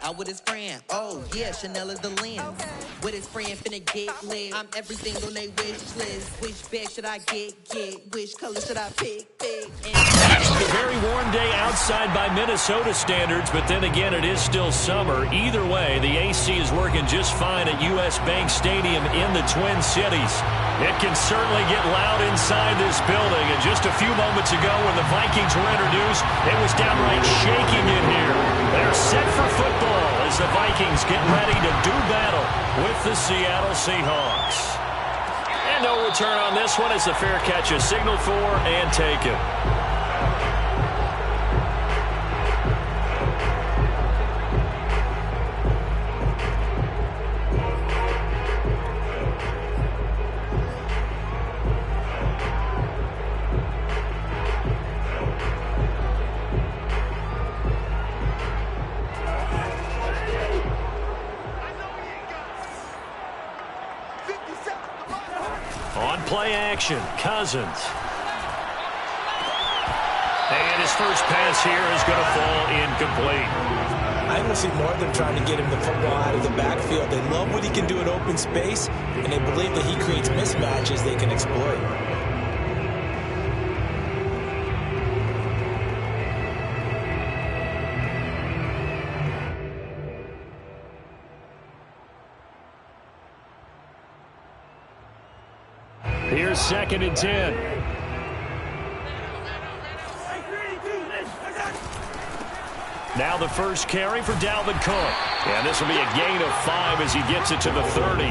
out with his friend. Oh, yeah, Chanel is the lens. Okay. With his friend, finna get lit. I'm everything on they wish list. Which bag should I get? Which color should I pick? It's a very warm day outside by Minnesota standards, but then again, it is still summer. Either way, the AC is working just fine at U.S. Bank Stadium in the Twin Cities. It can certainly get loud inside this building, and just a few moments ago when the Vikings were introduced, it was downright shaking in here. They're set for football as the Vikings get ready to do battle with the Seattle Seahawks. And no return on this one as the fair catch is signaled for and taken. Play action, Cousins. And his first pass here is going to fall incomplete. I want to see more of them trying to get him the football out of the backfield. They love what he can do in open space, and they believe that he creates mismatches they can exploit. Here's 2nd and 10. Now the first carry for Dalvin Cook. And this will be a gain of 5 as he gets it to the 30.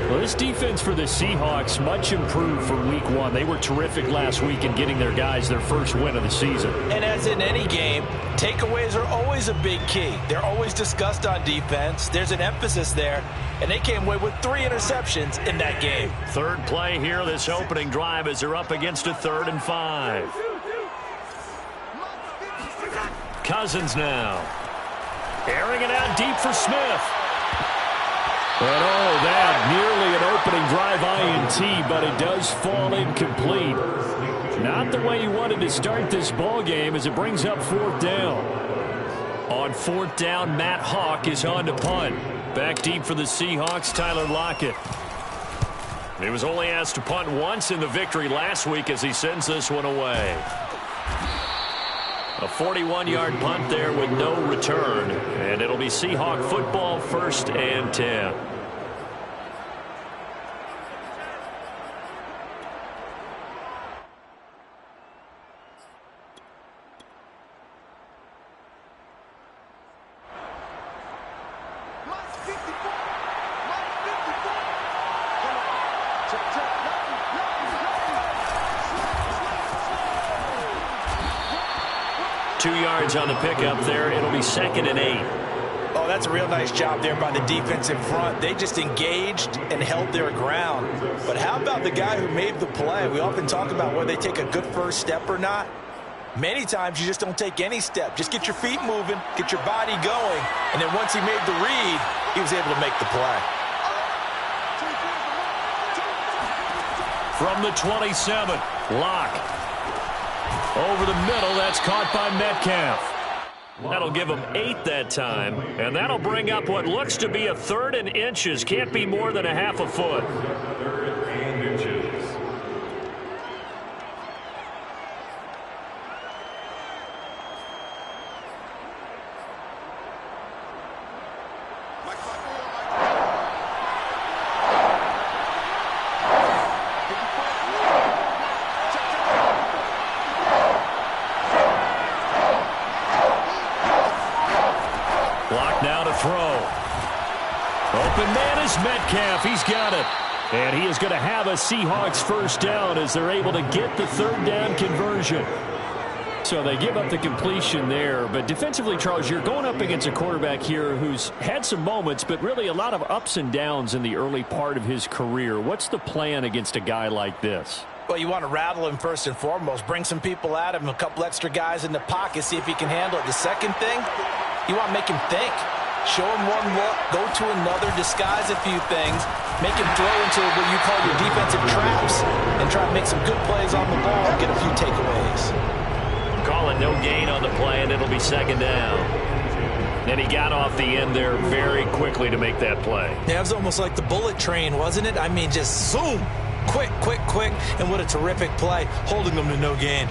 Well, this defense for the Seahawks much improved from week 1. They were terrific last week in getting their guys their first win of the season. And as in any game, takeaways are always a big key. They're always discussed on defense. There's an emphasis there. And they came away with 3 interceptions in that game. Third play here, this opening drive, as they're up against a 3rd and 5. Cousins now. Airing it out deep for Smith. And oh, that nearly an opening drive INT, but it does fall incomplete. Not the way you wanted to start this ball game as it brings up 4th down. On 4th down, Matt Hawk is on to punt. Back deep for the Seahawks, Tyler Lockett. He was only asked to punt once in the victory last week as he sends this one away. A 41-yard punt there with no return. And it'll be Seahawk football, 1st and 10. On the pickup there, it'll be 2nd and 8. Oh, that's a real nice job there by the defense in front. They just engaged and held their ground. But how about the guy who made the play? We often talk about whether they take a good first step or not. Many times you just don't take any step. Just get your feet moving, get your body going, and then once he made the read, he was able to make the play. From the 27, Locke. Over the middle, that's caught by Metcalf. That'll give him 8 that time, and that'll bring up what looks to be a 3rd and inches. Can't be more than a half a foot. Metcalf, he's got it. And he is going to have a Seahawks first down as they're able to get the 3rd down conversion. So they give up the completion there. But defensively, Charles, you're going up against a quarterback here who's had some moments, but really a lot of ups and downs in the early part of his career. What's the plan against a guy like this? Well, you want to rattle him first and foremost. Bring some people at him, a couple extra guys in the pocket, see if he can handle it. The second thing, you want to make him think. Show him one look, go to another, disguise a few things, make him throw into what you call your defensive traps, and try to make some good plays on the ball and get a few takeaways. Call it no gain on the play, and it'll be 2nd down. And he got off the end there very quickly to make that play. Yeah, it was almost like the bullet train, wasn't it? I mean, just zoom. Quick, quick, quick. And what a terrific play, holding them to no gain.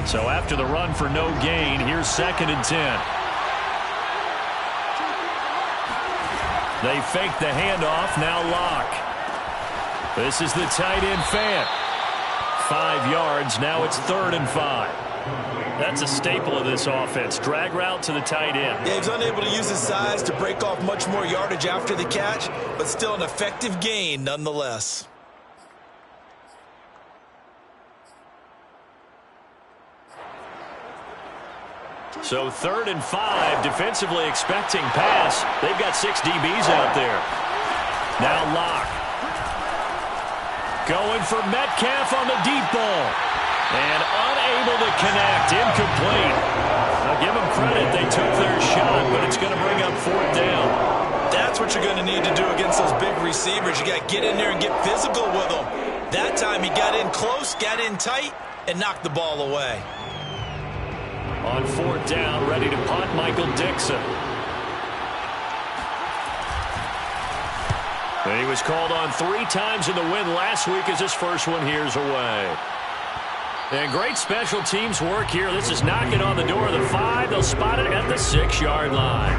So after the run for no gain, here's 2nd and 10. They fake the handoff, now Locke. This is the tight end Fant. 5 yards, now it's 3rd and 5. That's a staple of this offense. Drag route to the tight end. Yeah, he's unable to use his size to break off much more yardage after the catch, but still an effective gain nonetheless. So 3rd and 5, defensively expecting pass. They've got 6 DBs out there. Now Locke. Going for Metcalf on the deep ball. And unable to connect. Incomplete. I'll give them credit. They took their shot, but it's going to bring up 4th down. That's what you're going to need to do against those big receivers. You got to get in there and get physical with them. That time he got in close, got in tight, and knocked the ball away. On 4th down, ready to punt, Michael Dixon. He was called on 3 times in the win last week as his first one here's away. And great special teams work here. This is knocking on the door of the 5. They'll spot it at the 6-yard line.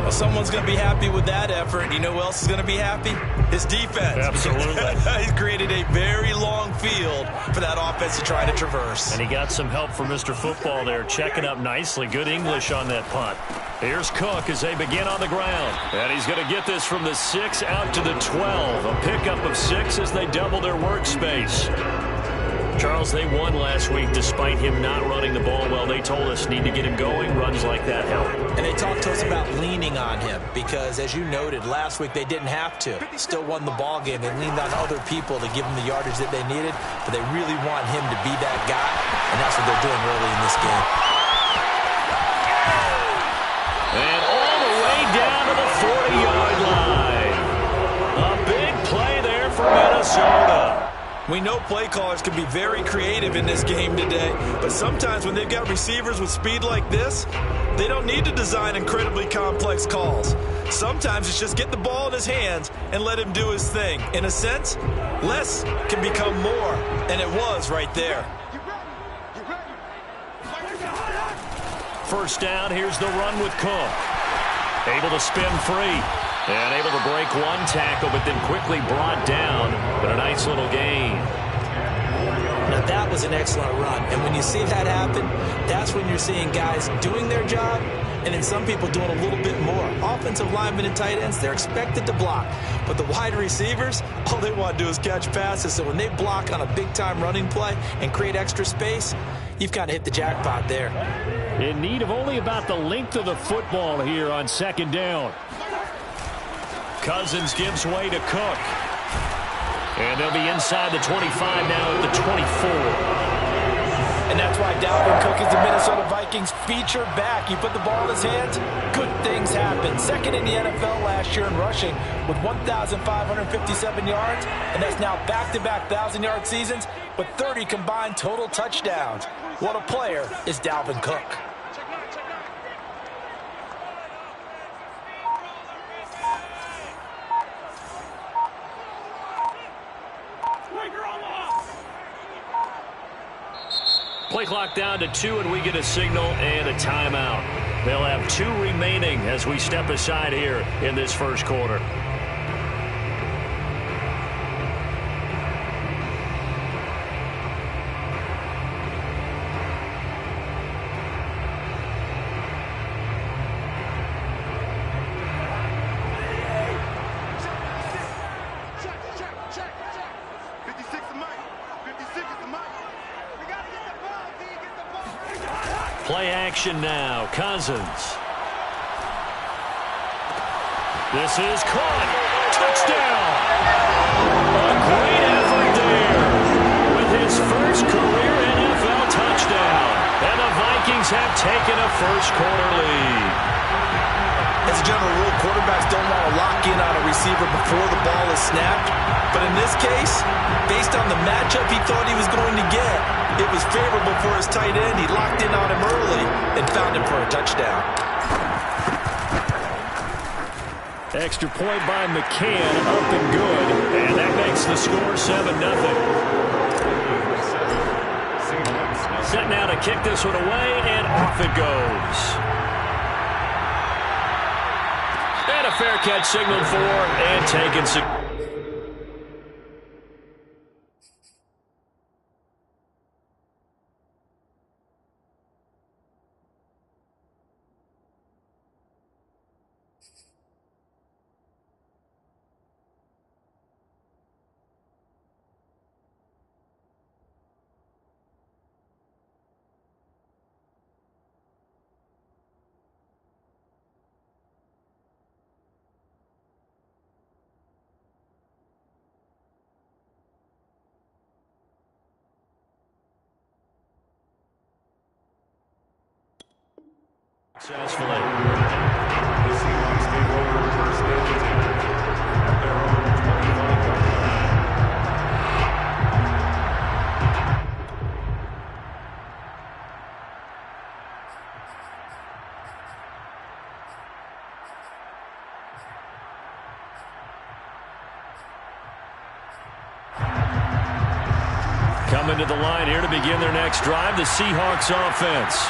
Well, someone's going to be happy with that effort. You know who else is going to be happy? His defense. Absolutely. He's created a very long field for that offense to try to traverse. And he got some help from Mr. Football there, checking up nicely. Good English on that punt. Here's Cook as they begin on the ground. And he's going to get this from the 6 out to the 12. A pickup of 6 as they double their workspace. Charles, they won last week despite him not running the ball well. They told us need to get him going. Runs like that help. And they talked to us about leaning on him because, as you noted, last week they didn't have to. Still won the ball game. They leaned on other people to give them the yardage that they needed, but they really want him to be that guy, and that's what they're doing early in this game. And all the way down to the 40-yard line. A big play there for Minnesota. We know play callers can be very creative in this game today, but sometimes when they've got receivers with speed like this, they don't need to design incredibly complex calls. Sometimes it's just get the ball in his hands and let him do his thing. In a sense, less can become more, and it was right there. First down, here's the run with Cook. Able to spin free. And able to break one tackle, but then quickly brought down. But a nice little gain. Now that was an excellent run. And when you see that happen, that's when you're seeing guys doing their job, and then some people doing a little bit more. Offensive linemen and tight ends, they're expected to block. But the wide receivers, all they want to do is catch passes. So when they block on a big-time running play and create extra space, you've kind of hit the jackpot there. In need of only about the length of the football here on 2nd down. Cousins gives way to Cook. And they'll be inside the 25 now at the 24. And that's why Dalvin Cook is the Minnesota Vikings featured back. You put the ball in his hands, good things happen. 2nd in the NFL last year in rushing with 1,557 yards. And that's now back-to-back 1,000-yard seasons with 30 combined total touchdowns. What a player is Dalvin Cook. Play clock down to 2, and we get a signal and a timeout. They'll have 2 remaining as we step aside here in this first quarter. Play action now. Cousins. This is caught. Touchdown. A great effort there with his first career NFL touchdown. And the Vikings have taken a first quarter lead. As a general rule, quarterbacks don't want to lock in on a receiver before the ball is snapped. But in this case, based on the matchup he thought he was going to get, it was favorable for his tight end. He locked in on him early and found him for a touchdown. Extra point by McCann, up and good. And that makes the score 7-0. Set now to kick this one away, and off it goes. And a fair catch signaled for, and taken. Successfully. Coming to the line here to begin their next drive, the Seahawks offense.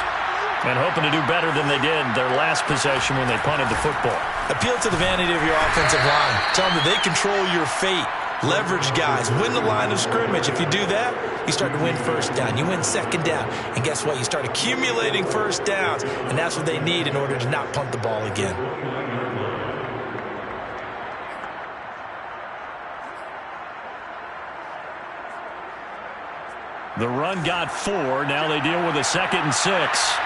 And hoping to do better than they did their last possession when they punted the football. Appeal to the vanity of your offensive line. Tell them that they control your fate. Leverage guys. Win the line of scrimmage. If you do that, you start to win first down. You win second down. And guess what? You start accumulating first downs. And that's what they need in order to not punt the ball again. The run got 4. Now they deal with a 2nd and 6.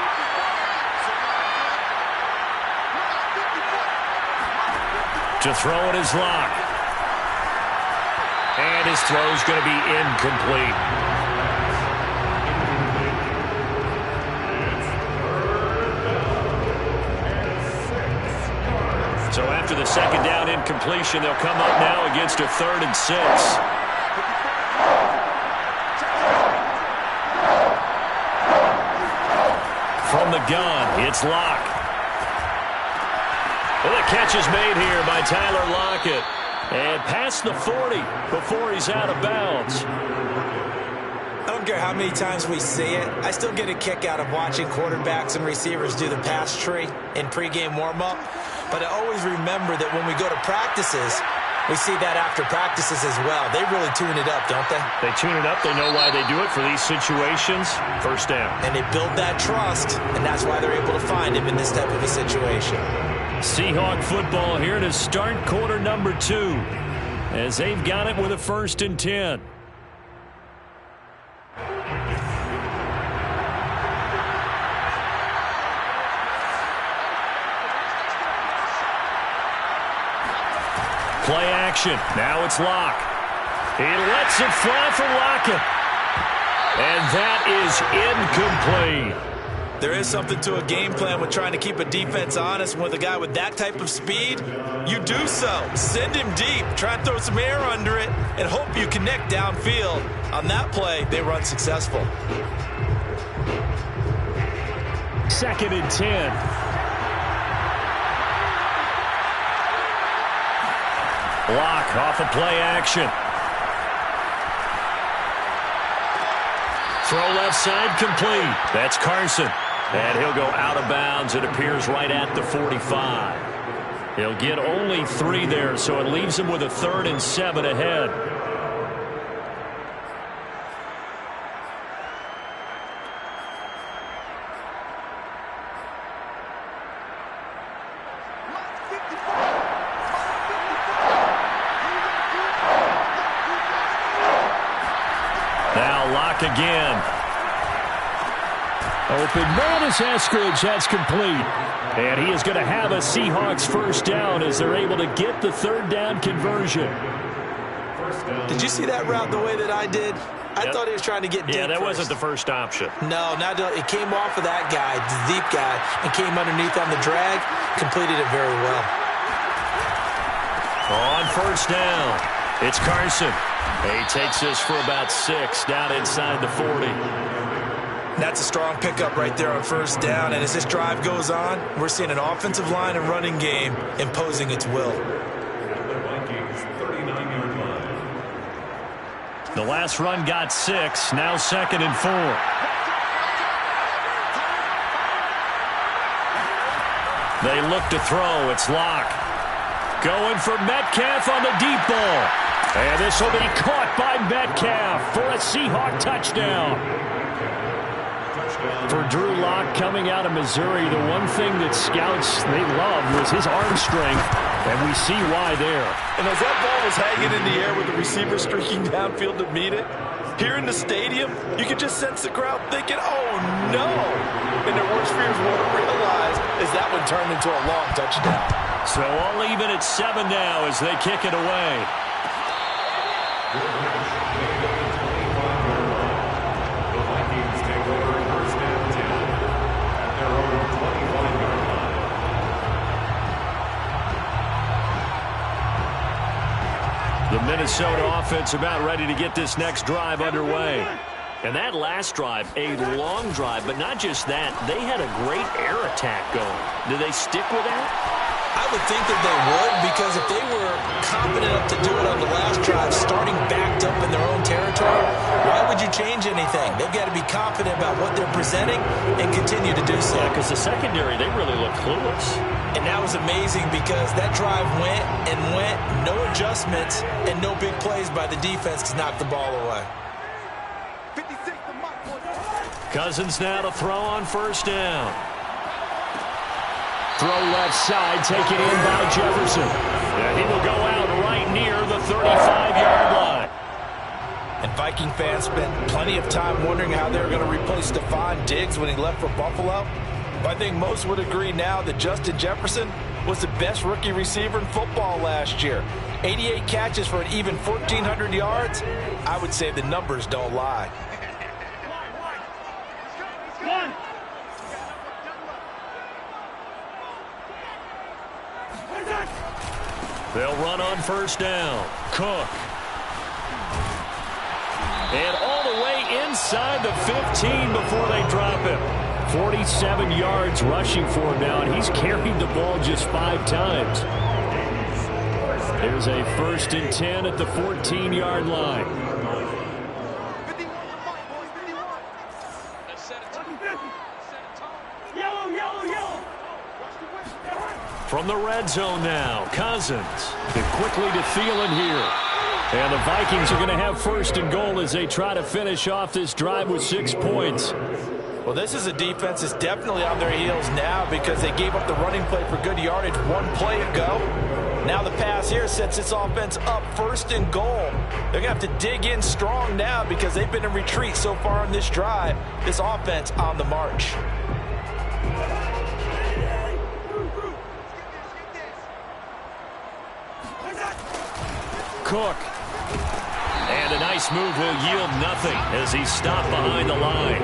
To throw it is Locke. And his throw is going to be incomplete. So after the 2nd down incompletion, they'll come up now against a 3rd and 6. From the gun, it's Locke. Well, the catch is made here by Tyler Lockett. And past the 40 before he's out of bounds. I don't care how many times we see it. I still get a kick out of watching quarterbacks and receivers do the pass tree in pregame warm-up. But I always remember that when we go to practices, we see that after practices as well. They really tune it up, don't they? They tune it up. They know why they do it for these situations. First down. And they build that trust, and that's why they're able to find him in this type of a situation. Seahawk football here to start quarter number 2 as they've got it with a 1st and 10. Play action. Now it's Locke. He lets it fly from Lockett. And that is incomplete. There is something to a game plan with trying to keep a defense honest. With a guy with that type of speed, you do so. Send him deep. Try and throw some air under it and hope you connect downfield. On that play, they run successful. 2nd and 10. Block off of play action. Throw left side complete. That's Carson. And he'll go out of bounds. It appears right at the 45. He'll get only 3 there, so it leaves him with a 3rd and 7 ahead. Now Locke again. Open man is Eskridge. That's complete. And he is going to have a Seahawks 1st down as they're able to get the 3rd down conversion. Did you see that route the way that I did? I thought he was trying to get deep. Yeah, that first. wasn't the first option. No, it came off of that guy, the deep guy, and came underneath on the drag. Completed it very well. On first down, it's Carson. He takes this for about 6 down inside the 40. That's a strong pickup right there on first down. And as this drive goes on, we're seeing an offensive line and running game imposing its will. The last run got 6. Now 2nd and 4. They look to throw. It's Locke. Going for Metcalf on the deep ball. And this will be caught by Metcalf for a Seahawk touchdown. For Drew Lock coming out of Missouri, the one thing that scouts they loved was his arm strength, and we see why there. And as that ball was hanging in the air with the receiver streaking downfield to meet it, here in the stadium, you could just sense the crowd thinking, oh, no. And their worst fears won't realize as that one turned into a long touchdown. So all even at 7 now as they kick it away. The Minnesota offense about ready to get this next drive underway. And that last drive, a long drive, but not just that. They had a great air attack going. Do they stick with that? I would think that they would, because if they were confident enough to do it on the last drive, starting backed up in their own territory, why would you change anything? They've got to be confident about what they're presenting and continue to do so. Yeah, because the secondary, they really look clueless. And that was amazing because that drive went and went, no adjustments, and no big plays by the defense to knock the ball away. Cousins now to throw on first down. Throw left side, taken in by Jefferson. And he will go out right near the 35-yard line. And Viking fans spent plenty of time wondering how they were going to replace Stephon Diggs when he left for Buffalo. But I think most would agree now that Justin Jefferson was the best rookie receiver in football last year. 88 catches for an even 1,400 yards. I would say the numbers don't lie. They'll run on first down. Cook. And all the way inside the 15 before they drop him. 47 yards rushing for him now, and he's carried the ball just 5 times. There's a 1st and 10 at the 14-yard line. From the red zone now, Cousins. And quickly to Thielen here. And the Vikings are going to have 1st and goal as they try to finish off this drive with 6 points. Well, this is a defense that's definitely on their heels now because they gave up the running play for good yardage 1 play ago. Now the pass here sets this offense up 1st and goal. They're going to have to dig in strong now because they've been in retreat so far on this drive. This offense on the march. Cook. And a nice move will yield nothing as he's stopped behind the line.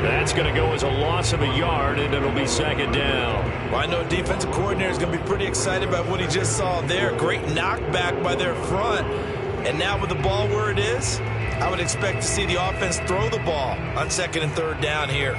That's going to go as a loss of a yard, and it'll be 2nd down. Well, I know defensive coordinator is going to be pretty excited about what he just saw there. Great knockback by their front. And now with the ball where it is, I would expect to see the offense throw the ball on 2nd and 3rd down here.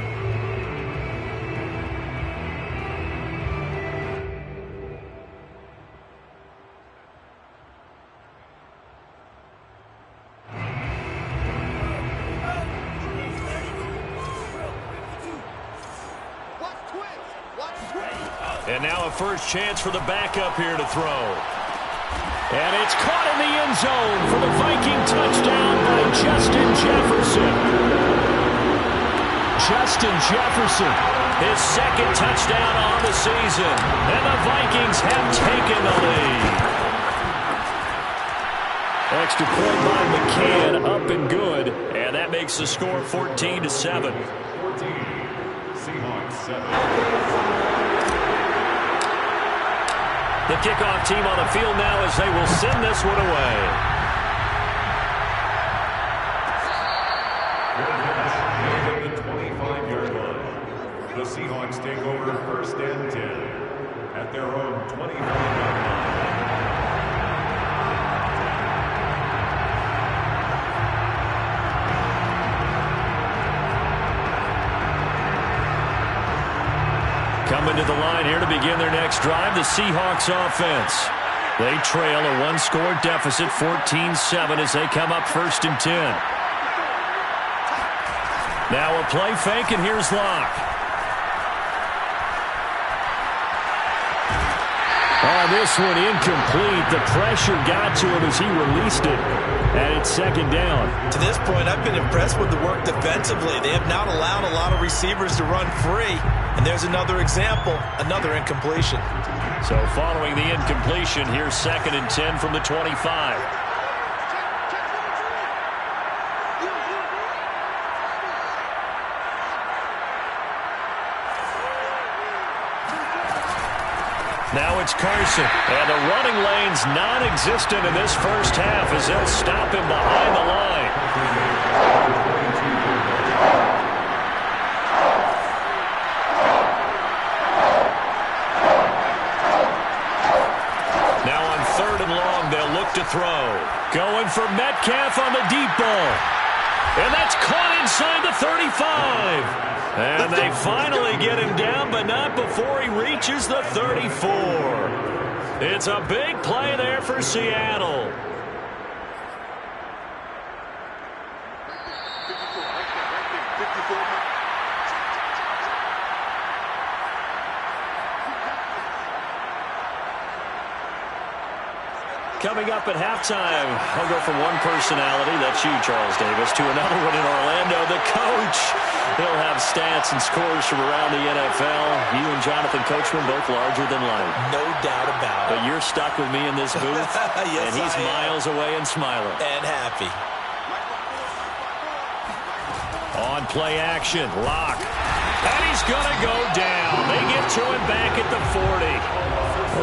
And now a first chance for the backup here to throw. And it's caught in the end zone for the Viking touchdown by Justin Jefferson. Justin Jefferson, his 2nd touchdown on the season. And the Vikings have taken the lead. Extra point by McCann, up and good. And that makes the score 14-7. 14, Seahawks 7. The kickoff team on the field now as they will send this one away. The Seahawks take over first and 10 at their own 20-yard line. Coming to the line here to begin their next drive, the Seahawks offense. They trail a one-score deficit, 14-7, as they come up first and 10. Now a play fake, and here's Locke. Oh, this one incomplete. The pressure got to him as he released it. And it's second down. To this point, I've been impressed with the work defensively. They have not allowed a lot of receivers to run free. And there's another example, another incompletion. So following the incompletion, here's second and 10 from the 25. Now it's Carson, and the running lane's non-existent in this first half as they'll stop him behind the line. Now on third and long, they'll look to throw. Going for Metcalf on the deep ball. And that's caught inside the 35. And they finally get him down, but not before he reaches the 34. It's a big play there for Seattle. Coming up at halftime, I'll go from one personality, that's you, Charles Davis, to another one in Orlando, the coach. He'll have stats and scores from around the NFL. You and Jonathan Coachman both larger than life. No doubt about it. But you're stuck with me in this booth, yes, and he's miles away and smiling. And happy. On play action, Locke. And he's going to go down. They get to him back at the 40.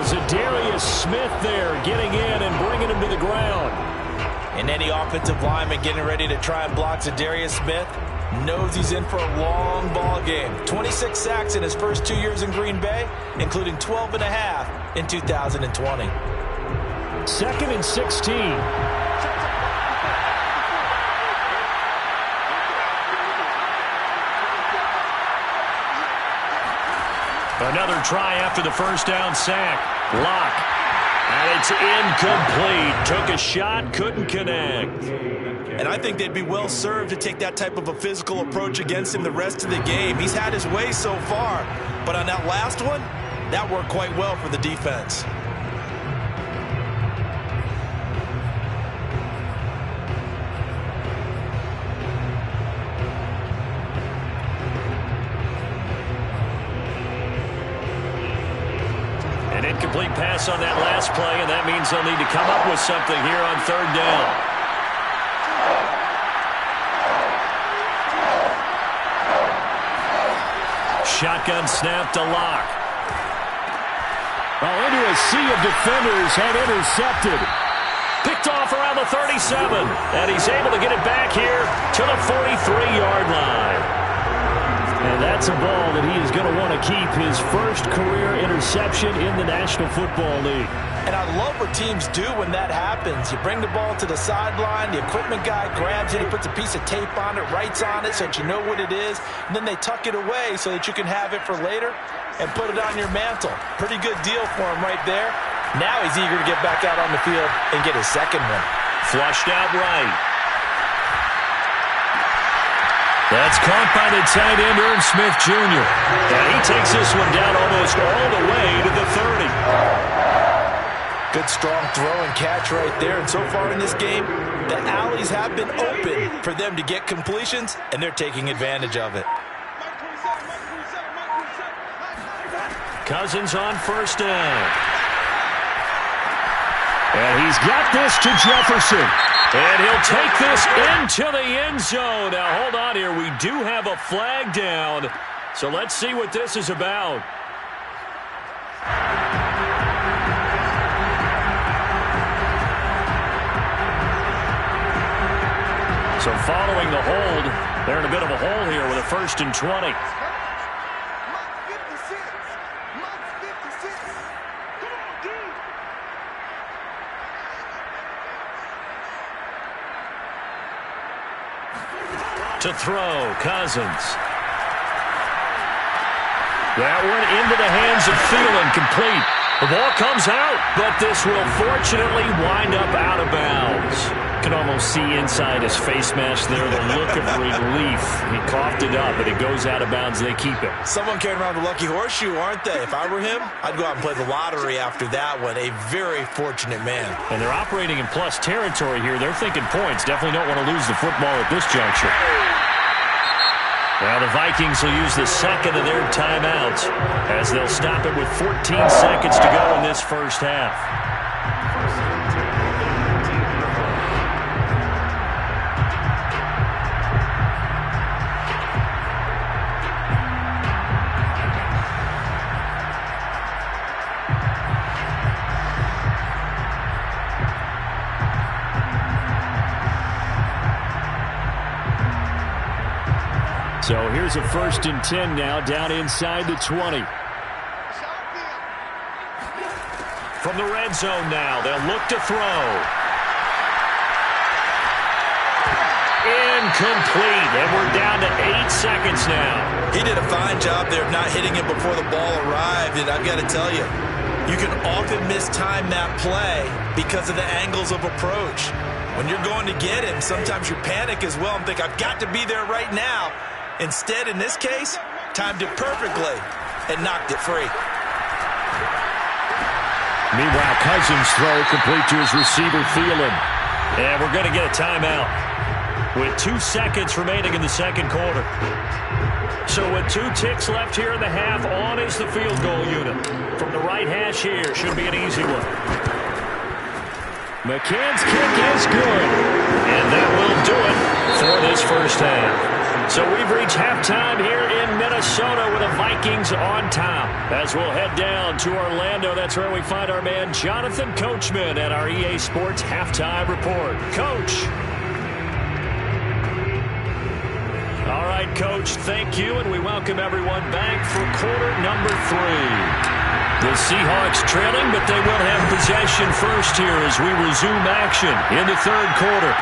Zadarius Smith there getting in and bringing him to the ground. And any offensive lineman getting ready to try and block Zadarius Smith knows he's in for a long ball game. 26 sacks in his first 2 years in Green Bay, including 12 and a half in 2020. Second and 16. Another try after the first down sack. Locke. And it's incomplete. Took a shot, couldn't connect. And I think they'd be well served to take that type of a physical approach against him the rest of the game. He's had his way so far. But on that last one, that worked quite well for the defense. Incomplete pass on that last play, and that means they'll need to come up with something here on third down. Shotgun snap to Locke. Well, into a sea of defenders and intercepted. Picked off around the 37, and he's able to get it back here to the 43-yard line. And that's a ball that he is going to want to keep, his first career interception in the National Football League. And I love what teams do when that happens. You bring the ball to the sideline, the equipment guy grabs it, he puts a piece of tape on it, writes on it so that you know what it is, and then they tuck it away so that you can have it for later and put it on your mantle. Pretty good deal for him right there. Now he's eager to get back out on the field and get his second one. Flushed out right. That's caught by the tight end, Irv Smith Jr. And he takes this one down almost all the way to the 30. Good strong throw and catch right there. And so far in this game, the alleys have been open for them to get completions, and they're taking advantage of it. Cousins on first down. And he's got this to Jefferson. And he'll take this into the end zone. Now, hold on here. We do have a flag down. So let's see what this is about. So following the hold, they're in a bit of a hole here with a 1st and 20. To throw, Cousins. That one into the hands of Thielen, complete. The ball comes out, but this will fortunately wind up out of bounds. Can almost see inside his face mask there the look of relief. He coughed it up, but it goes out of bounds. They keep it. Someone carrying around the lucky horseshoe, aren't they? If I were him, I'd go out and play the lottery after that one. A very fortunate man. And they're operating in plus territory here. They're thinking points. Definitely don't want to lose the football at this juncture. Now the Vikings will use the second of their timeouts as they'll stop it with 14 seconds to go in this first half. So here's a 1st and 10 now, down inside the 20. From the red zone now, they'll look to throw. Incomplete, and we're down to 8 seconds now. He did a fine job there of not hitting it before the ball arrived, and I've got to tell you, you can often mistime that play because of the angles of approach. When you're going to get him, sometimes you panic as well and think, I've got to be there right now. Instead, in this case, timed it perfectly and knocked it free. Meanwhile, Cousins' throw complete to his receiver, Thielen. And we're going to get a timeout with 2 seconds remaining in the second quarter. So with 2 ticks left here in the half, on is the field goal unit. From the right hash here, should be an easy one. McCann's kick is good. And that will do it for this first half. So we've reached halftime here in Minnesota with the Vikings on top. As we'll head down to Orlando, that's where we find our man Jonathan Coachman at our EA Sports Halftime Report. Coach. All right, Coach, thank you, and we welcome everyone back for quarter number 3. The Seahawks trailing, but they will have possession first here as we resume action in the third quarter.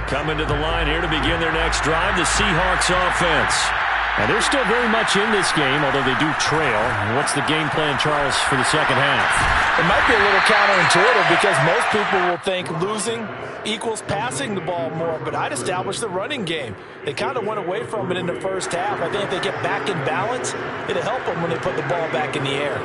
Coming to the line here to begin their next drive, the Seahawks offense. Now, they're still very much in this game, although they do trail. What's the game plan, Charles, for the second half? It might be a little counterintuitive because most people will think losing equals passing the ball more, but I'd establish the running game. They kind of went away from it in the first half. I think if they get back in balance, it'll help them when they put the ball back in the air.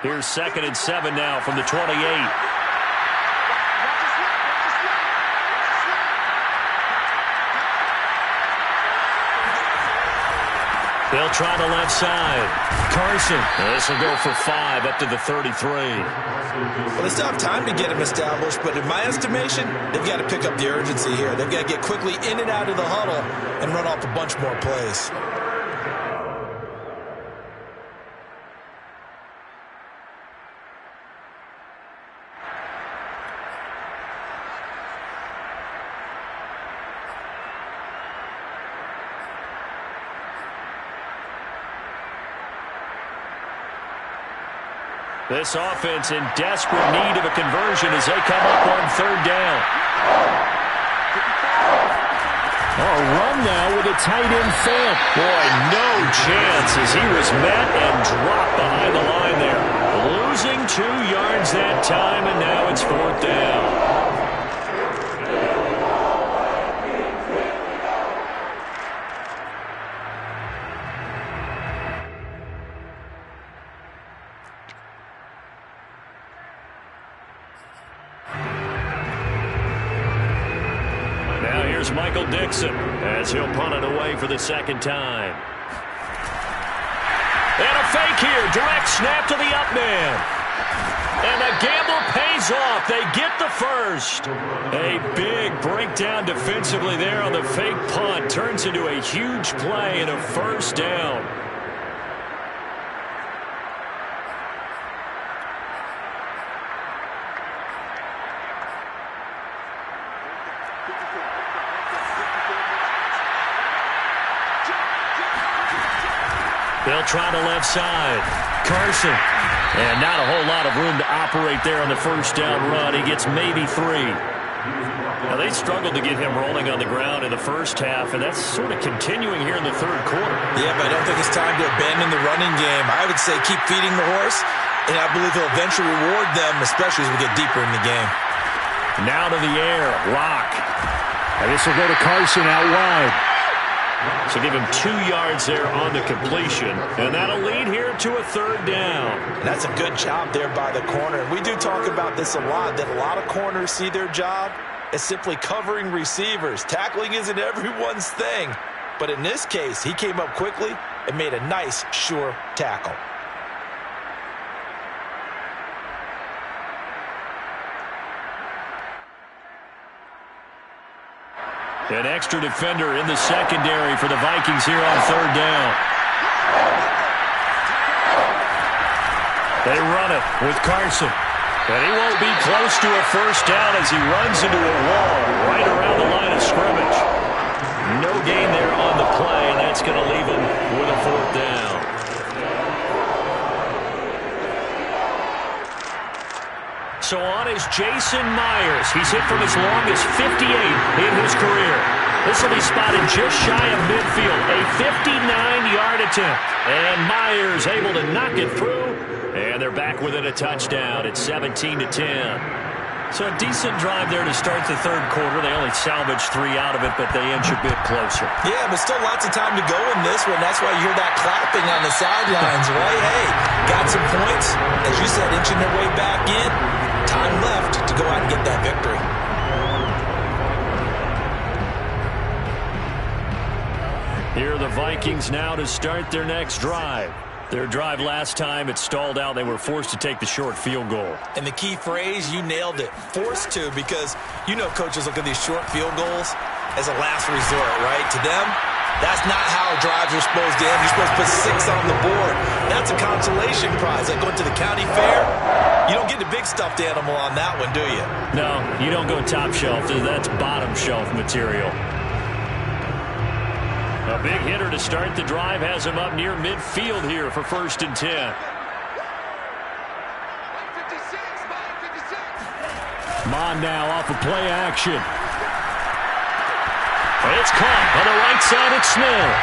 Here's 2nd and 7 now from the 28. They'll try the left side. Carson. This will go for 5 up to the 33. Well, they still have time to get him established, but in my estimation, they've got to pick up the urgency here. They've got to get quickly in and out of the huddle and run off a bunch more plays. This offense in desperate need of a conversion as they come up on 3rd down. Oh, a run now with a tight end Fant. Boy, no chance as he was met and dropped behind the line there. Losing 2 yards that time, and now it's 4th down. Michael Dixon as he'll punt it away for the second time. And a fake here. Direct snap to the up man. And the gamble pays off. They get the first. A big breakdown defensively there on the fake punt. Turns into a huge play and a first down. They'll try the left side. Carson. And not a whole lot of room to operate there on the first down run. He gets maybe 3. Now, they struggled to get him rolling on the ground in the first half, and that's sort of continuing here in the third quarter. Yeah, but I don't think it's time to abandon the running game. I would say keep feeding the horse, and I believe he'll eventually reward them, especially as we get deeper in the game. Now to the air. Lock. And this will go to Carson out wide. So give him 2 yards there on the completion. And that'll lead here to a third down. And that's a good job there by the corner. And we do talk about this a lot, that a lot of corners see their job as simply covering receivers. Tackling isn't everyone's thing. But in this case, he came up quickly and made a nice, sure tackle. An extra defender in the secondary for the Vikings here on third down. They run it with Carson. And he won't be close to a first down as he runs into a wall right around the line of scrimmage. No gain there on the play, and that's going to leave him with a fourth down. So on is Jason Myers. He's hit from as long as 58 in his career. This will be spotted just shy of midfield. A 59-yard attempt. And Myers able to knock it through. And they're back within a touchdown. It's 17-10. So a decent drive there to start the third quarter. They only salvaged 3 out of it, but they inch a bit closer. Yeah, but still lots of time to go in this one. That's why you hear that clapping on the sidelines, right? Hey, got some points. As you said, inching their way back in. Time left to go out and get that victory. Here are the Vikings now to start their next drive. Their drive last time, it stalled out. They were forced to take the short field goal. And the key phrase, you nailed it, forced to, because you know coaches look at these short field goals as a last resort, right? To them, that's not how drives are supposed to end. You're supposed to put 6 on the board. That's a consolation prize. Like going to the county fair, you don't get the big stuffed animal on that one, do you? No, you don't go top shelf. That's bottom shelf material. A big hitter to start the drive has him up near midfield here for 1st and 10. Mon now off of play action. It's caught on the right side at Smith.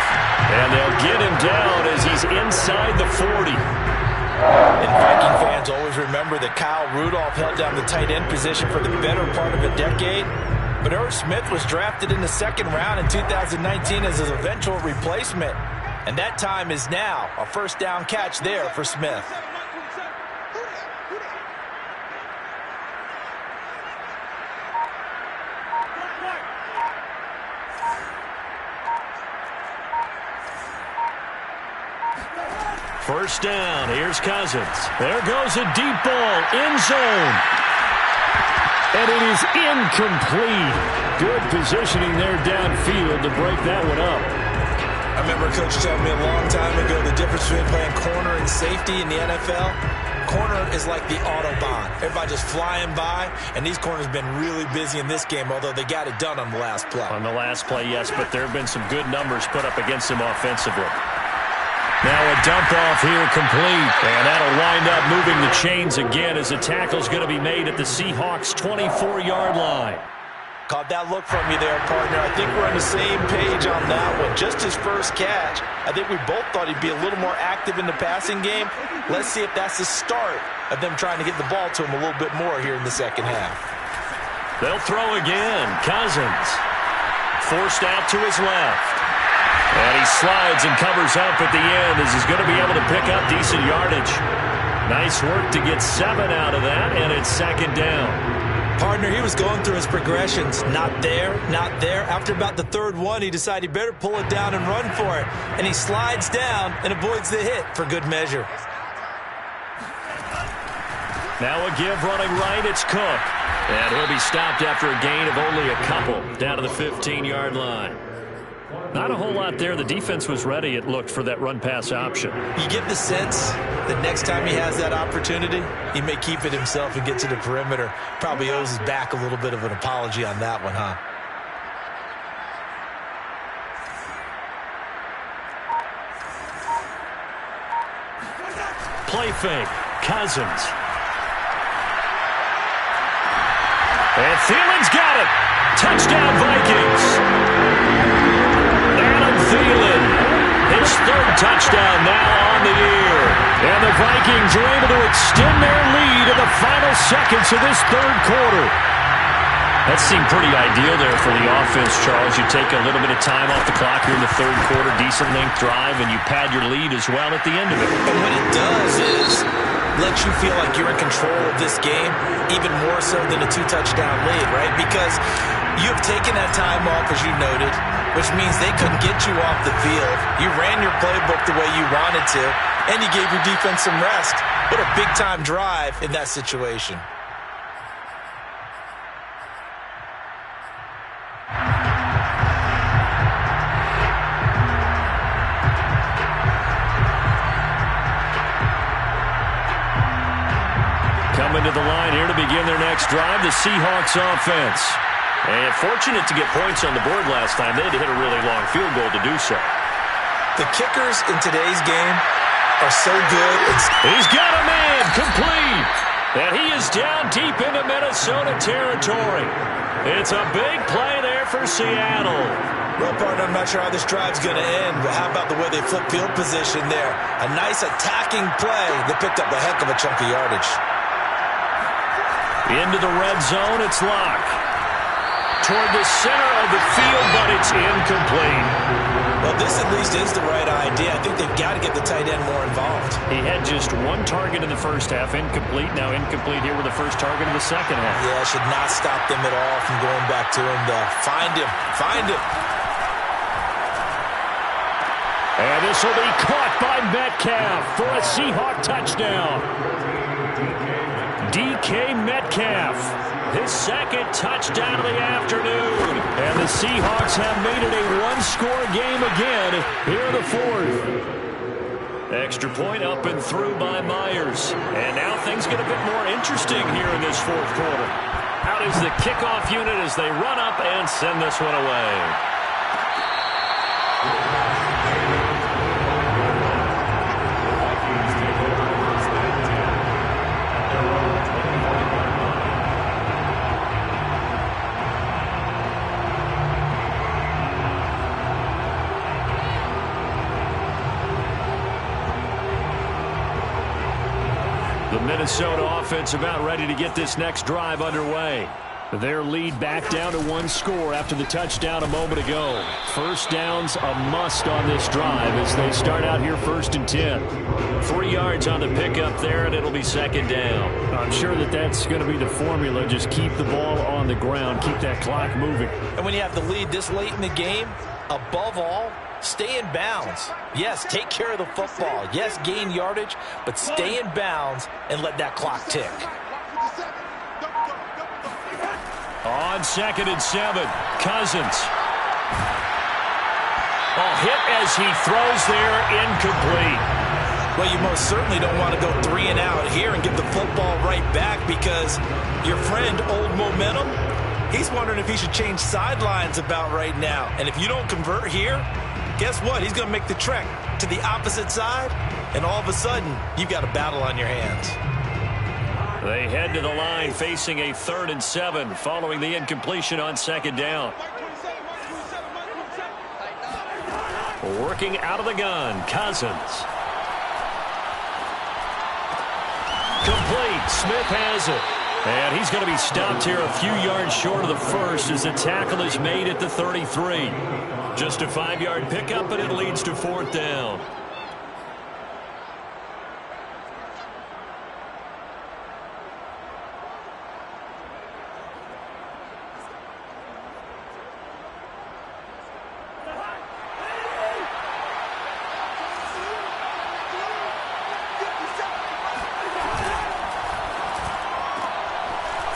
And they'll get him down as he's inside the 40. And Viking fans always remember that Kyle Rudolph held down the tight end position for the better part of a decade. But Irv Smith was drafted in the 2nd round in 2019 as his eventual replacement. And that time is now. A first down catch there for Smith. First down. Here's Cousins. There goes a deep ball. End zone. And it is incomplete. Good positioning there downfield to break that one up. I remember a coach telling me a long time ago the difference between playing corner and safety in the NFL. Corner is like the Autobahn. Everybody just flying by, and these corners have been really busy in this game, although they got it done on the last play. On the last play, yes, but there have been some good numbers put up against him offensively. Now a dump off here complete. And that'll wind up moving the chains again as the tackle's going to be made at the Seahawks' 24-yard line. Caught that look from you there, partner. I think we're on the same page on that one. Just his first catch. I think we both thought he'd be a little more active in the passing game. Let's see if that's the start of them trying to get the ball to him a little bit more here in the second half. They'll throw again. Cousins forced out to his left. And he slides and covers up at the end as he's going to be able to pick up decent yardage. Nice work to get 7 out of that, and it's 2nd down. Partner, he was going through his progressions. Not there, not there. After about the third one, he decided he better pull it down and run for it. And he slides down and avoids the hit for good measure. Now a give running right, it's Cook. And he'll be stopped after a gain of only a couple down to the 15-yard line. Not a whole lot there. The defense was ready, it looked, for that run-pass option. You get the sense that next time he has that opportunity, he may keep it himself and get to the perimeter. Probably owes his back a little bit of an apology on that one, huh? Play fake. Cousins. And Thielen's got it. Touchdown, Vikings. Adam Thielen, his third touchdown now on the year. And the Vikings are able to extend their lead in the final seconds of this third quarter. That seemed pretty ideal there for the offense, Charles. You take a little bit of time off the clock here in the third quarter, decent length drive, and you pad your lead as well at the end of it. And what it does is let you feel like you're in control of this game, even more so than a two-touchdown lead, right? Because you've taken that time off, as you noted, which means they couldn't get you off the field. You ran your playbook the way you wanted to, and you gave your defense some rest. What a big-time drive in that situation. Coming to the line here to begin their next drive, the Seahawks offense. And fortunate to get points on the board last time. They had to hit a really long field goal to do so. The kickers in today's game are so good. He's got a man complete. And he is down deep into Minnesota territory. It's a big play there for Seattle. Well, partner, I'm not sure how this drive's going to end, but how about the way they flip field position there? A nice attacking play that picked up a heck of a chunk of yardage. Into the red zone, it's Locke. Toward the center of the field, but it's incomplete. Well, this at least is the right idea. I think they've got to get the tight end more involved. He had just one target in the first half, incomplete. Now incomplete here with the first target of the second half. Yeah, should not stop them at all from going back to him to find him. Find him. And this will be caught by Metcalf for a Seahawk touchdown. DK Metcalf, his second touchdown of the afternoon. And the Seahawks have made it a one-score game again here in the fourth. Extra point up and through by Myers. And now things get a bit more interesting here in this fourth quarter. Out is the kickoff unit as they run up and send this one away. The Minnesota offense about ready to get this next drive underway. Their lead back down to one score after the touchdown a moment ago. First down's a must on this drive as they start out here 1st and 10. 3 yards on the pickup there, and it'll be second down. I'm sure that's going to be the formula. Just keep the ball on the ground. Keep that clock moving. And when you have the lead this late in the game, above all, stay in bounds. Yes, take care of the football. Yes, gain yardage, but stay in bounds and let that clock tick. On 2nd and 7, Cousins. A hit as he throws there, incomplete. Well, you most certainly don't want to go 3 and out here and give the football right back because your friend, Old Momentum, he's wondering if he should change sidelines about right now. And if you don't convert here, guess what? He's going to make the trek to the opposite side, and all of a sudden, you've got a battle on your hands. They head to the line facing a 3rd and 7 following the incompletion on 2nd down. Working out of the gun, Cousins. Complete. Smith has it. And he's going to be stopped here a few yards short of the first as the tackle is made at the 33. Just a 5-yard pickup, and it leads to 4th down.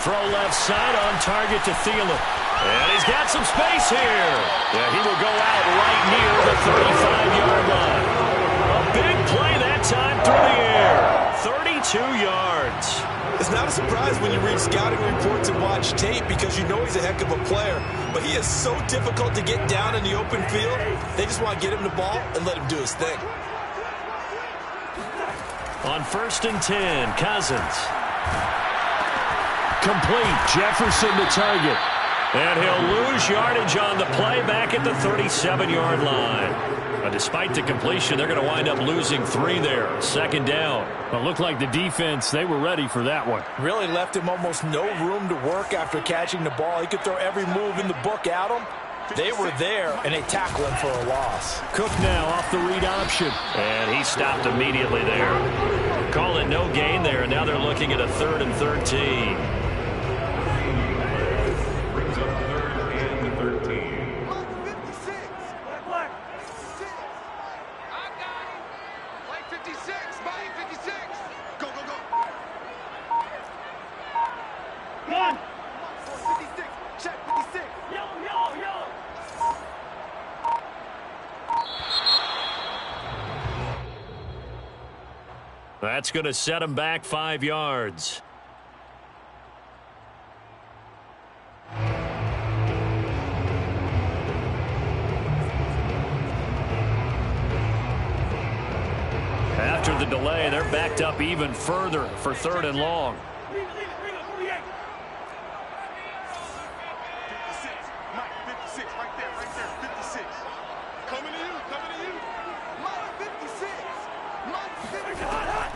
Throw left side on target to Thielen. And he's got some space here. Yeah, he will go out right near the 35-yard line. A big play that time through the air. 32 yards. It's not a surprise when you read scouting reports and watch tape because you know he's a heck of a player. But he is so difficult to get down in the open field. They just want to get him the ball and let him do his thing. On 1st and 10, Cousins. Complete. Jefferson to target. And he'll lose yardage on the play back at the 37-yard line. But despite the completion, they're going to wind up losing 3 there. 2nd down. Well, it looked like the defense, they were ready for that one. Really left him almost no room to work after catching the ball. He could throw every move in the book at him. They were there, and they tackled him for a loss. Cook now off the read option. And he stopped immediately there. Call it no gain there, and now they're looking at a 3rd and 13. Brings up 3rd and 13. That's going to set him back 5 yards. After the delay, they're backed up even further for 3rd and long.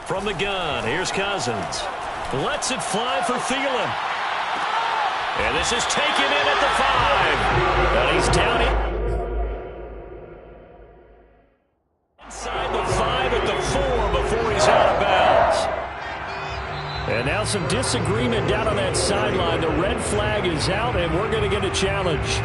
From the gun, here's Cousins. Lets it fly for Thielen. And this is taken in at the 5. And he's down inside the 5 at the 4 before he's out of bounds. And now some disagreement down on that sideline. The red flag is out, and we're going to get a challenge.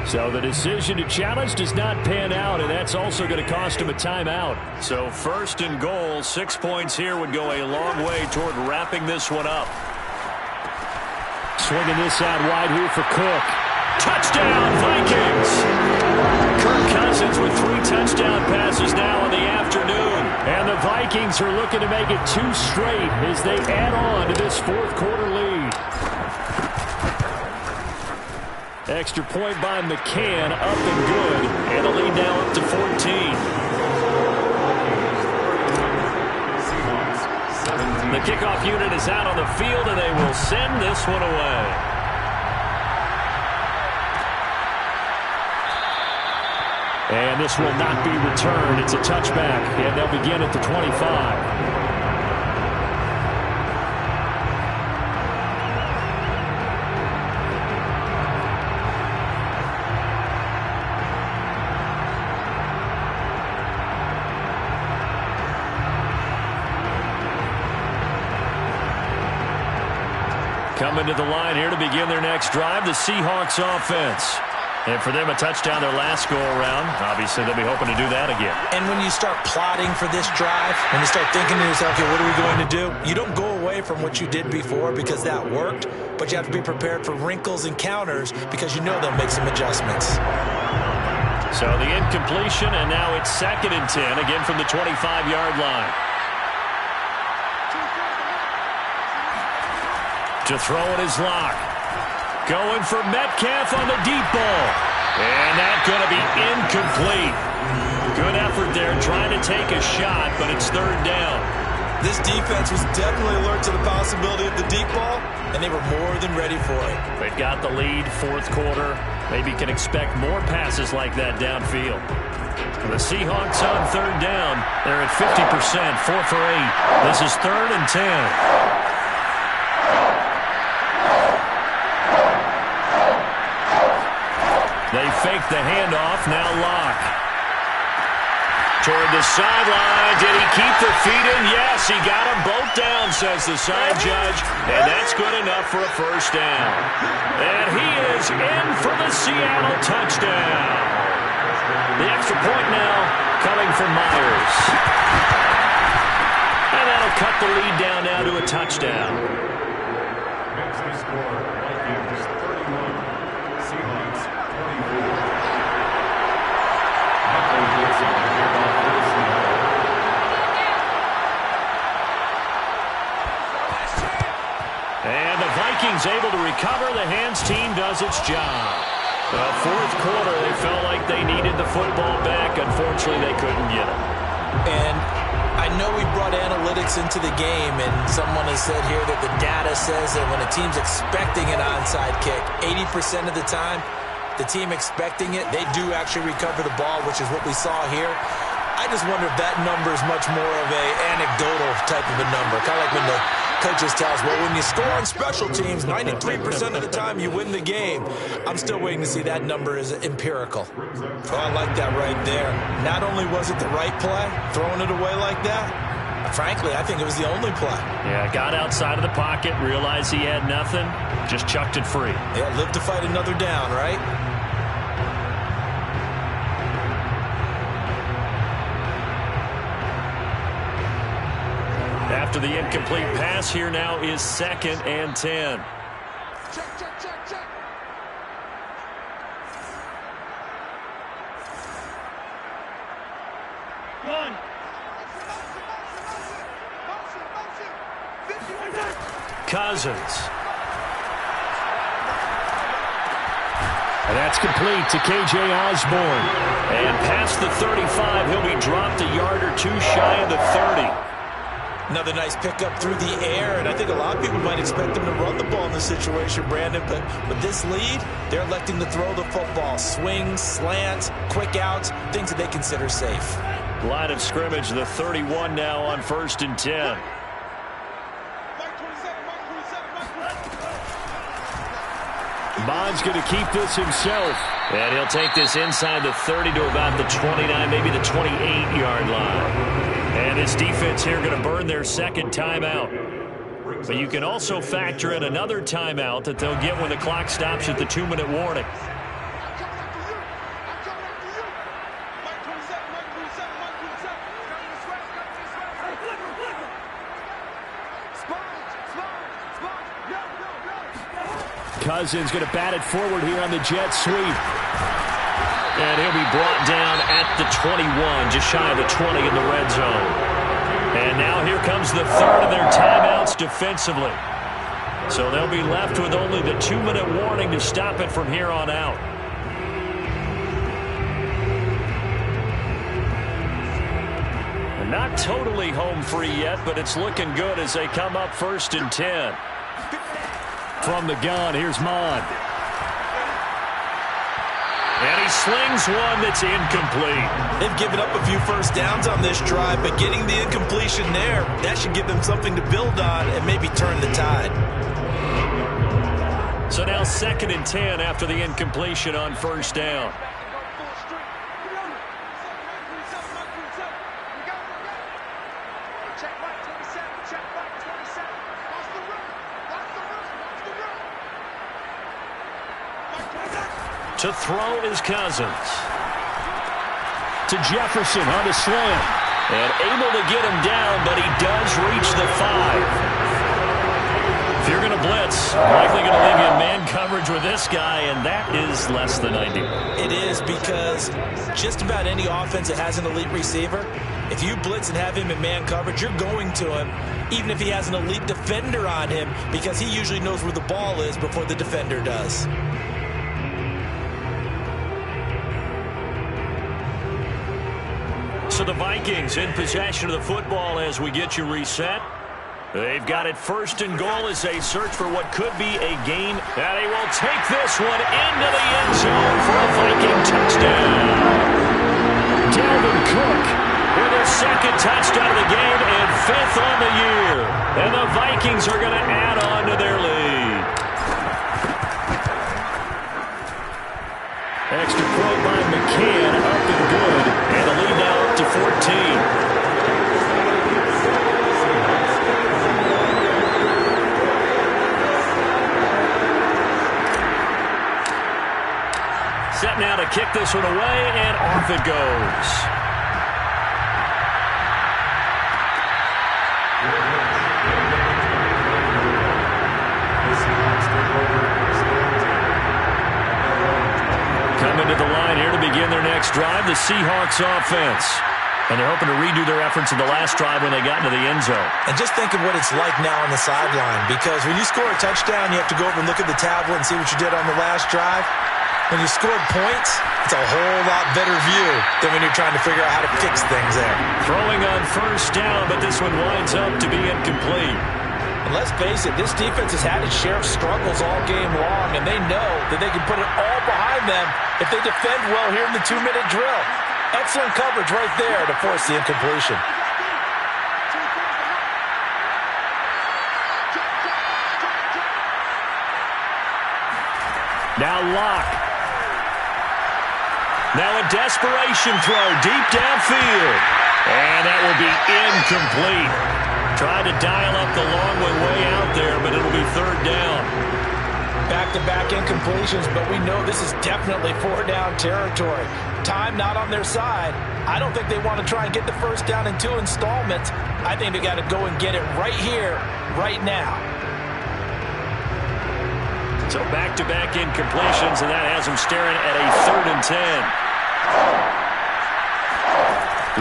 So the decision to challenge does not pan out, and that's also going to cost him a timeout. So 1st and goal, 6 points here would go a long way toward wrapping this one up. Swinging this out wide here for Cook. Touchdown, Vikings! Kirk Cousins with 3 touchdown passes now in the afternoon. And the Vikings are looking to make it 2 straight as they add on to this 4th quarter lead. Extra point by McCann, up and good. And the lead now up to 14. The kickoff unit is out on the field, and they will send this one away. And this will not be returned. It's a touchback, and they'll begin at the 25. Coming to the line here to begin their next drive, the Seahawks offense. And for them, a touchdown their last go-around. Obviously, they'll be hoping to do that again. And when you start plotting for this drive, when you start thinking to yourself, okay, what are we going to do? You don't go away from what you did before because that worked, but you have to be prepared for wrinkles and counters because you know they'll make some adjustments. So the incompletion, and now it's 2nd and 10, again from the 25-yard line. To throw it is Locke. Going for Metcalf on the deep ball. And that's going to be incomplete. Good effort there trying to take a shot, but it's 3rd down. This defense was definitely alert to the possibility of the deep ball, and they were more than ready for it. They've got the lead, 4th quarter. Maybe can expect more passes like that downfield. The Seahawks on 3rd down. They're at 50%, 4 for 8. This is 3rd and 10. They fake the handoff. Now Locke. Toward the sideline. Did he keep the feet in? Yes, he got them both down, says the side judge. And that's good enough for a 1st down. And he is in for the Seattle touchdown. The extra point now coming from Myers. And that'll cut the lead down now to a touchdown. Next to score, Vikings 31, Seahawks 24. And the Vikings able to recover. The hands team does its job. Well, fourth quarter, they felt like they needed the football back. Unfortunately, they couldn't get it. And I know we brought analytics into the game, and someone has said here that the data says that when a team's expecting an onside kick, 80% of the time, the team expecting it, they do actually recover the ball, which is what we saw here. I just wonder if that number is much more of a anecdotal type of a number. Kind of like when the coaches tell us, well, when you score on special teams, 93% of the time you win the game. I'm still waiting to see that number is empirical. Oh, I like that right there. Not only was it the right play, throwing it away like that, frankly, I think it was the only play. Yeah, got outside of the pocket, realized he had nothing, just chucked it free. Yeah, live to fight another down, right? After the incomplete pass, here now is 2nd and 10. Check. One. Cousins. And that's complete to K.J. Osborne. And past the 35, he'll be dropped a yard or two shy of the 30. Another nice pickup through the air, and I think a lot of people might expect them to run the ball in this situation, Brandon, but with this lead, they're electing to throw the football. Swings, slants, quick outs, things that they consider safe. Line of scrimmage, the 31 now on 1st and 10. Bond's going to keep this himself. And he'll take this inside the 30 to about the 29, maybe the 28-yard line. And this defense here going to burn their 2nd timeout. But you can also factor in another timeout that they'll get when the clock stops at the 2-minute warning. Cousins going to bat it forward here on the jet sweep. And he'll be brought down at the 21, just shy of the 20 in the red zone. And now here comes the 3rd of their timeouts defensively. So they'll be left with only the 2-minute warning to stop it from here on out. And not totally home free yet, but it's looking good as they come up 1st and 10. From the gun, here's Mond. And he slings one that's incomplete. They've given up a few first downs on this drive, but getting the incompletion there, that should give them something to build on and maybe turn the tide. So now 2nd and 10 after the incompletion on 1st down. To throw is Cousins. To Jefferson on the slant. And able to get him down, but he does reach the 5. If you're going to blitz, likely going to leave you in man coverage with this guy, and that is less than ideal. It is, because just about any offense that has an elite receiver, if you blitz and have him in man coverage, you're going to him, even if he has an elite defender on him, because he usually knows where the ball is before the defender does. So the Vikings in possession of the football as we get you reset. They've got it 1st and goal as they search for what could be a gain. And they will take this one into the end zone for a Viking touchdown. Dalvin Cook with his 2nd touchdown of the game and 5th on the year. And the Vikings are going to add on to their lead. Extra point by McCann, up and good. And the lead now up to 14. Set now to kick this one away, and off it goes. coming to the line here to begin their next drive, the Seahawks offense. And they're hoping to redo their efforts in the last drive when they got into the end zone. And just think of what it's like now on the sideline, because when you score a touchdown, you have to go over and look at the tablet and see what you did on the last drive. When you scored points, it's a whole lot better view than when you're trying to figure out how to fix things there. Throwing on first down, but this one winds up to be incomplete. And let's face it, this defense has had its share of struggles all game long, and they know that they can put it all behind them if they defend well here in the 2-minute drill. Excellent coverage right there to force the incompletion. Now Locke. Now a desperation throw deep downfield. And that will be incomplete. Tried to dial up the long way out there, but it'll be third down. Back-to-back incompletions, but we know this is definitely four-down territory. Time not on their side. I don't think they want to try and get the first down in 2 installments. I think they got to go and get it right here, right now. So back-to-back incompletions, and that has them staring at a 3rd and 10.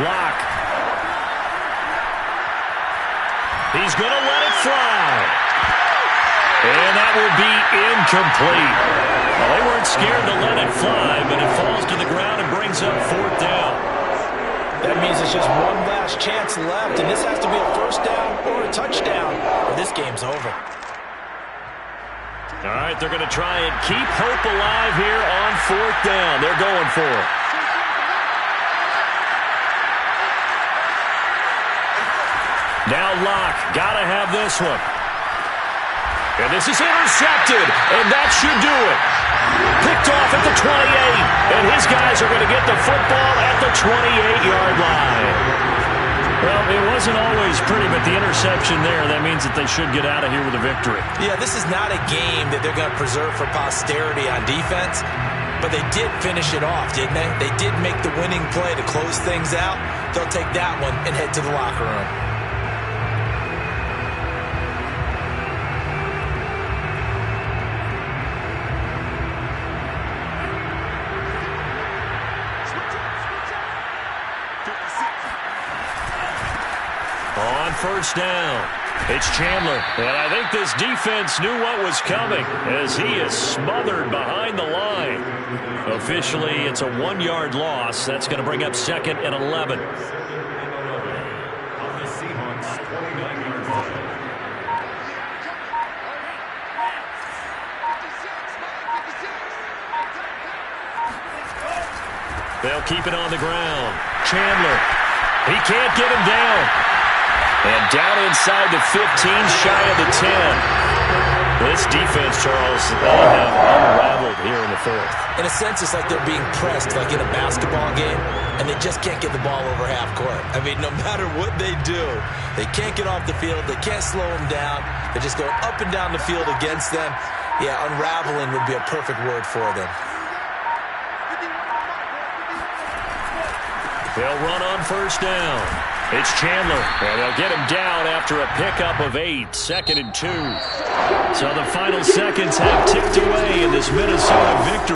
Locke. He's going to let it fly. And that will be incomplete. Well, they weren't scared to let it fly, but it falls to the ground and brings up 4th down. That means it's just one last chance left, and this has to be a first down or a touchdown, or this game's over. All right, they're going to try and keep hope alive here on 4th down. They're going for it. Now Locke, got to have this one. And this is intercepted, and that should do it. Picked off at the 28, and his guys are going to get the football at the 28-yard line. Well, it wasn't always pretty, but the interception there, that means that they should get out of here with a victory. Yeah, this is not a game that they're going to preserve for posterity on defense, but they did finish it off, didn't they? They did make the winning play to close things out. They'll take that one and head to the locker room. On first down, it's Chandler. And I think this defense knew what was coming as he is smothered behind the line. Officially, it's a 1-yard loss. That's going to bring up 2nd and 11. On the Seahawks 29-yard line. They'll keep it on the ground. Chandler, he can't get him down. And down inside the 15, shy of the 10. This defense, Charles, they have unraveled here in the 4th. In a sense, it's like they're being pressed like in a basketball game, and they just can't get the ball over half court. I mean, no matter what they do, they can't get off the field. They can't slow them down. They're just going up and down the field against them. Yeah, unraveling would be a perfect word for them. They'll run on first down. It's Chandler, and they'll get him down after a pickup of 8, 2nd and 2. So the final seconds have ticked away in this Minnesota victory.